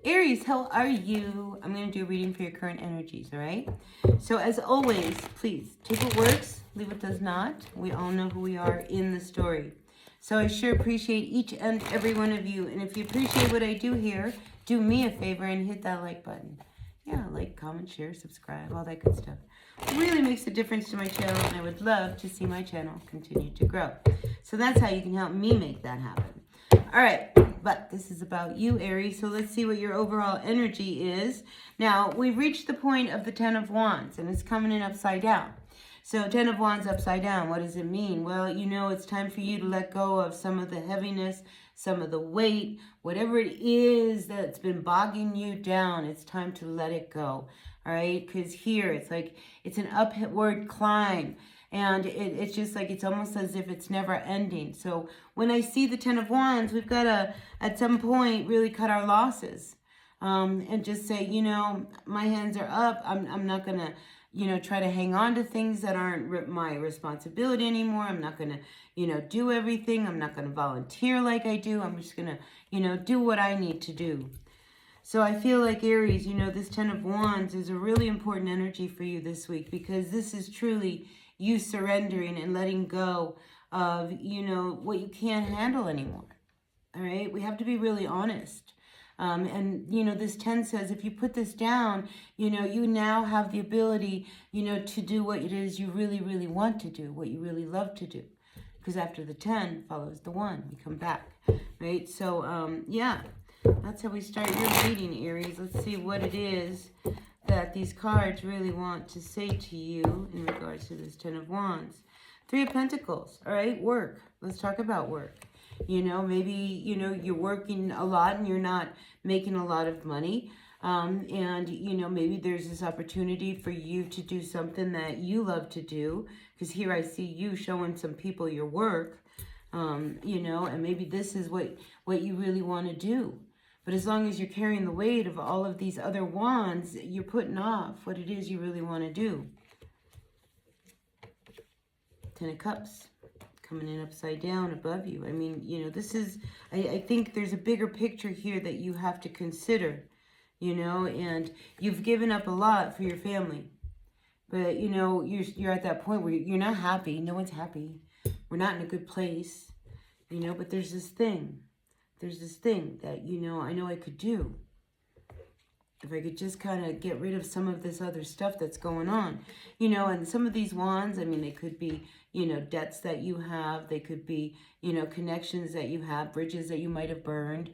Aries, how are you? I'm going to do a reading for your current energies, all right? So as always, please take what works, leave what does not. We all know who we are in the story. So I sure appreciate each and every one of you. And if you appreciate what I do here, do me a favor and hit that like button. Yeah, like, comment, share, subscribe, all that good stuff. It really makes a difference to my channel, and I would love to see my channel continue to grow. So that's how you can help me make that happen. All right, but this is about you, Aries, so let's see what your overall energy is. Now, we've reached the point of the Ten of Wands, and it's coming in upside down. So 10 of Wands upside down, what does it mean? Well, you know, it's time for you to let go of some of the heaviness, some of the weight, whatever it is that's been bogging you down, it's time to let it go, all right? Because here, it's like, it's an upward climb. And it's just like, it's almost as if it's never ending. So when I see the 10 of Wands, we've got to, at some point, really cut our losses. And just say, you know, my hands are up. I'm not going to, you know, try to hang on to things that aren't my responsibility anymore. I'm not going to, you know, do everything. I'm not going to volunteer like I do. I'm just going to, you know, do what I need to do. So I feel like Aries, you know, this 10 of Wands is a really important energy for you this week, because this is truly you surrendering and letting go of, you know, what you can't handle anymore. All right. We have to be really honest. And, you know, this 10 says, if you put this down, you know, you now have the ability, you know, to do what it is you really, really want to do, what you really love to do. Because after the 10 follows the 1. We come back, right? So, yeah, that's how we start your reading, Aries. Let's see what it is that these cards really want to say to you in regards to this 10 of Wands. 3 of Pentacles, all right, work. Let's talk about work. You know, maybe, you know, you're working a lot and you're not making a lot of money. And, you know, maybe there's this opportunity for you to do something that you love to do. Because here I see you showing some people your work, you know, and maybe this is what you really want to do. But as long as you're carrying the weight of all of these other wands, you're putting off what it is you really want to do. 10 of Cups coming in upside down above you. I mean, you know, this is, I think there's a bigger picture here that you have to consider, you know, and you've given up a lot for your family. But, you know, you're at that point where you're not happy. No one's happy. We're not in a good place, you know, but there's this thing. There's this thing that, you know I could do. If I could just kind of get rid of some of this other stuff that's going on, you know, and some of these wands, I mean, they could be, you know, debts that you have. They could be, you know, connections that you have, bridges that you might have burned,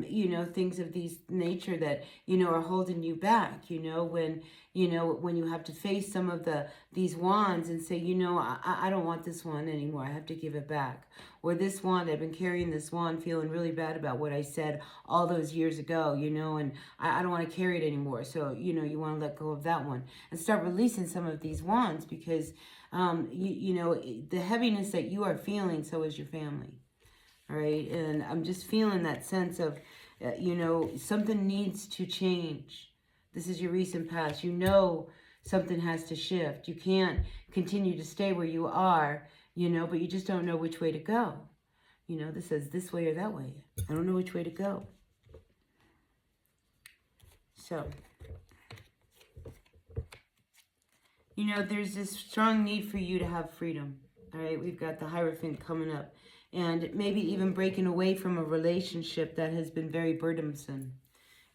you know, things of these nature that, you know, are holding you back, you know, when you have to face some of these wands and say, you know, I don't want this one anymore. I have to give it back. Or this wand, I've been carrying this wand feeling really bad about what I said all those years ago, you know, and I don't want to carry it anymore. So, you know, you want to let go of that one and start releasing some of these wands, because, you know, the heaviness that you are feeling, so is your family. All right. And I'm just feeling that sense of, you know, something needs to change. This is your recent past. You know, something has to shift. You can't continue to stay where you are, you know, but you just don't know which way to go. You know, this says this way or that way. I don't know which way to go. So, you know, there's this strong need for you to have freedom. All right, we've got the Hierophant coming up. And maybe even breaking away from a relationship that has been very burdensome.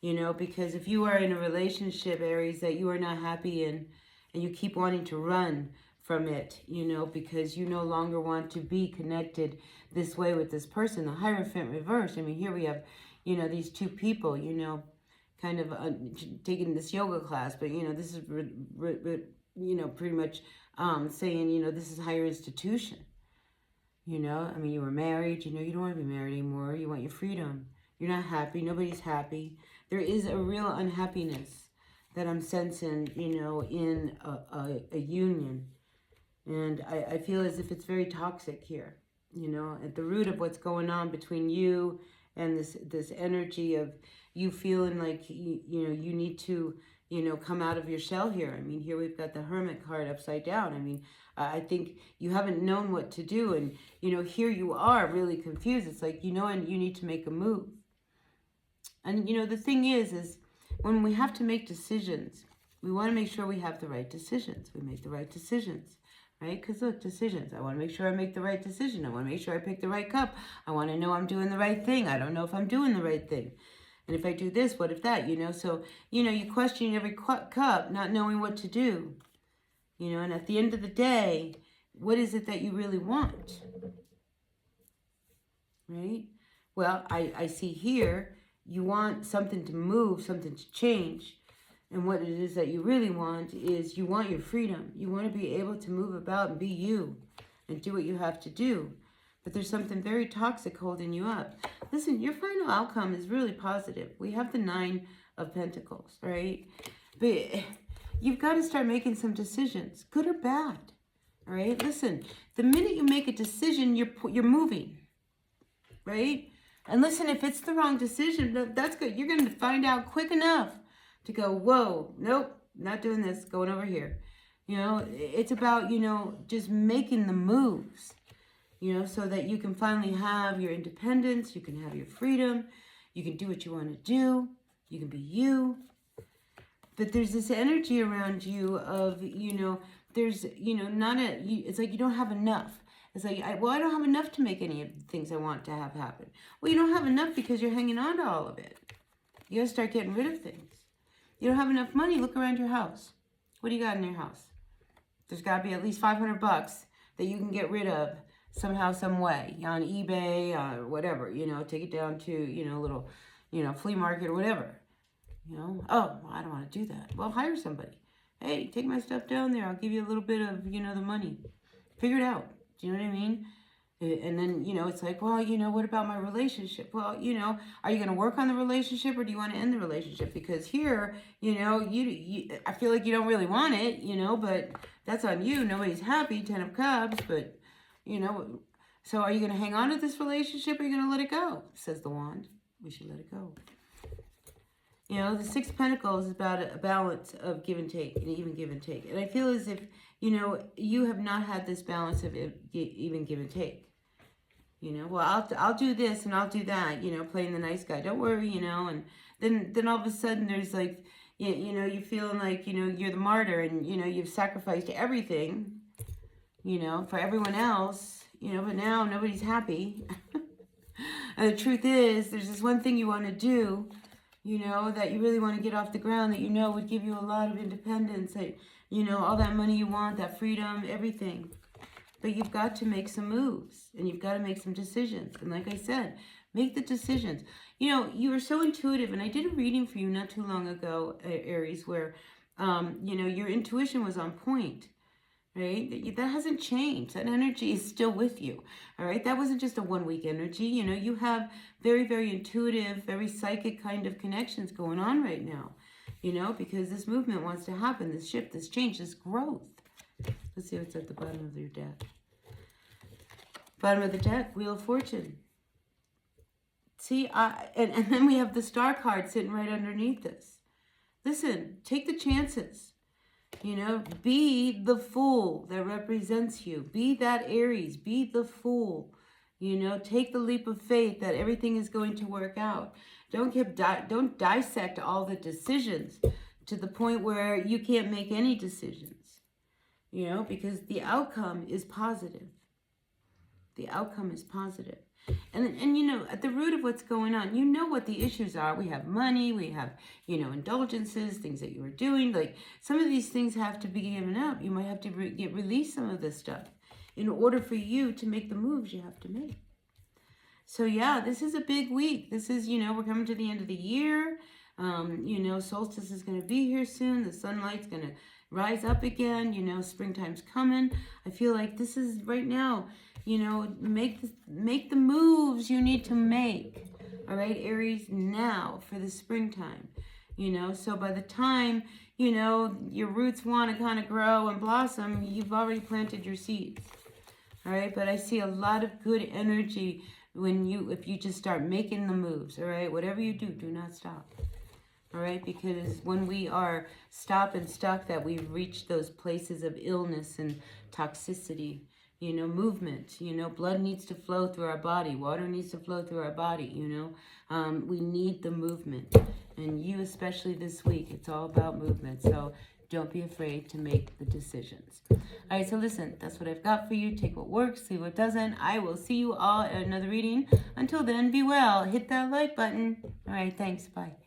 You know, because if you are in a relationship, Aries, that you are not happy in, and you keep wanting to run from it, you know, because you no longer want to be connected this way with this person, the Hierophant reverse. I mean, here we have, you know, these two people, you know, kind of taking this yoga class, but, you know, this is, you know, pretty much saying, you know, this is higher institution. You know, I mean, you were married, you know, you don't want to be married anymore. You want your freedom. You're not happy. Nobody's happy. There is a real unhappiness that I'm sensing, you know, in a union. And I feel as if it's very toxic here, you know, at the root of what's going on between you and this energy of you feeling like, you know, you need to, you know, come out of your shell here. I mean, here we've got the Hermit card upside down. I mean, I think you haven't known what to do. And, you know, here you are really confused. It's like, you know, and you need to make a move. And, you know, the thing is when we have to make decisions, we want to make sure we have the right decisions. We make the right decisions, right? Because look, decisions. I want to make sure I make the right decision. I want to make sure I pick the right cup. I want to know I'm doing the right thing. I don't know if I'm doing the right thing. And if I do this, what if that, you know? So, you know, you're questioning every cup, not knowing what to do. You know, and at the end of the day, what is it that you really want? Right? Well, I see here, you want something to move, something to change. And what it is that you really want is you want your freedom. You want to be able to move about and be you and do what you have to do. But there's something very toxic holding you up. Listen, your final outcome is really positive. We have the 9 of Pentacles, right? But you've got to start making some decisions, good or bad. All right? Listen, the minute you make a decision, you're moving, right? And listen, if it's the wrong decision, that's good. You're going to find out quick enough to go, whoa, nope, not doing this, going over here. You know, it's about, you know, just making the moves, you know, so that you can finally have your independence, you can have your freedom, you can do what you want to do, you can be you. But there's this energy around you of, you know, there's, you know, it's like you don't have enough. It's like, I don't have enough to make any of the things I want to have happen. Well, you don't have enough because you're hanging on to all of it. You gotta start getting rid of things. You don't have enough money, look around your house. What do you got in your house? There's gotta be at least $500 that you can get rid of somehow, some way, on eBay, or whatever, you know, take it down to, you know, a little, you know, flea market or whatever. You know, oh, well, I don't want to do that. Well, hire somebody. Hey, take my stuff down there. I'll give you a little bit of, you know, the money. Figure it out. Do you know what I mean? And then, you know, it's like, well, you know, what about my relationship? Well, you know, are you going to work on the relationship or do you want to end the relationship? Because here, you know, I feel like you don't really want it, you know, but that's on you. Nobody's happy, 10 of Cups, but, you know, so are you going to hang on to this relationship or are you going to let it go? Says the Wand. We should let it go. You know, the 6 of Pentacles is about a balance of give and take, and even give and take. And I feel as if, you know, you have not had this balance of even give and take. You know, well, I'll do this and I'll do that, you know, playing the nice guy. Don't worry, you know. And then all of a sudden there's like, you know, you're feeling like, you know, you're the martyr and, you know, you've sacrificed everything, you know, for everyone else, you know, but now nobody's happy. And the truth is, there's this one thing you want to do, you know, that you really want to get off the ground, that you know would give you a lot of independence, that, you know, all that money you want, that freedom, everything. But you've got to make some moves, and you've got to make some decisions. And like I said, make the decisions. You know, you were so intuitive, and I did a reading for you not too long ago, Aries, where, you know, your intuition was on point. Right? That hasn't changed. That energy is still with you. All right? That wasn't just a one-week energy. You know, you have very, very intuitive, very psychic kind of connections going on right now. You know, because this movement wants to happen, this shift, this change, this growth. Let's see what's at the bottom of your deck. Bottom of the deck, Wheel of Fortune. See, and then we have the Star card sitting right underneath this. Listen, take the chances. You know, be the fool that represents you. Be that Aries. Be the fool. You know, take the leap of faith that everything is going to work out. Don't dissect all the decisions to the point where you can't make any decisions. You know, because the outcome is positive. The outcome is positive. And you know, at the root of what's going on, you know what the issues are. We have money, we have, you know, indulgences, things that you were doing. Like, some of these things have to be given up. You might have to release some of this stuff in order for you to make the moves you have to make. So, yeah, this is a big week. This is, you know, we're coming to the end of the year. You know, solstice is going to be here soon. The sunlight's going to rise up again. You know, springtime's coming. I feel like this is right now. You know, make the moves you need to make. All right, Aries, now for the springtime. You know, so by the time, you know, your roots want to kind of grow and blossom, you've already planted your seeds. All right, but I see a lot of good energy if you just start making the moves. All right, whatever you do, do not stop. All right, because when we are stopped and stuck, that we've reached those places of illness and toxicity. you know, movement. You know, blood needs to flow through our body. Water needs to flow through our body, you know. We need the movement. And you, especially this week, it's all about movement. So don't be afraid to make the decisions. All right, so listen, that's what I've got for you. Take what works, leave what doesn't. I will see you all at another reading. Until then, be well. Hit that like button. All right, thanks. Bye.